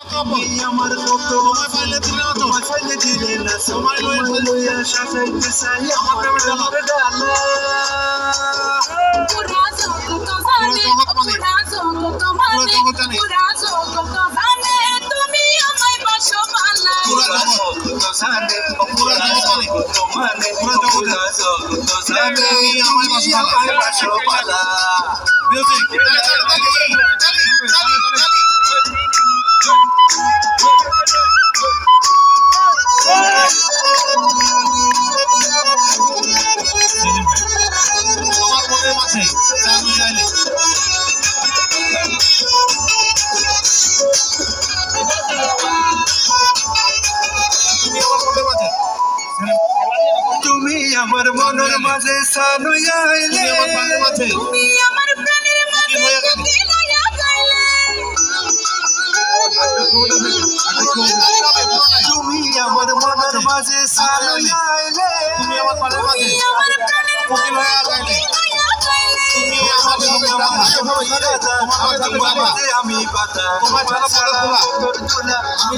তুমি আমার কত ফাইলে দিলে না তো ফাইলে দিলে না সময় লইয়া সাজাইতে চাই আমার প্রেমের ডালা পুরা জগৎ জানে তুমি আমায় বাসো বালা পুরা জগৎ জানে আমায় বাসো বালা মিউজিক তুমি আমার মনের মাঝে সানুয়া আইলে তুমি আমার প্রাণের মাঝে গতি লইয়া গাইলে তুমি আমার মনের মাঝে সানুয়া আইলে তুমি আমার প্রাণের মাঝে গতি লইয়া গাইলে তুমি আমার আমি পাতা তোমার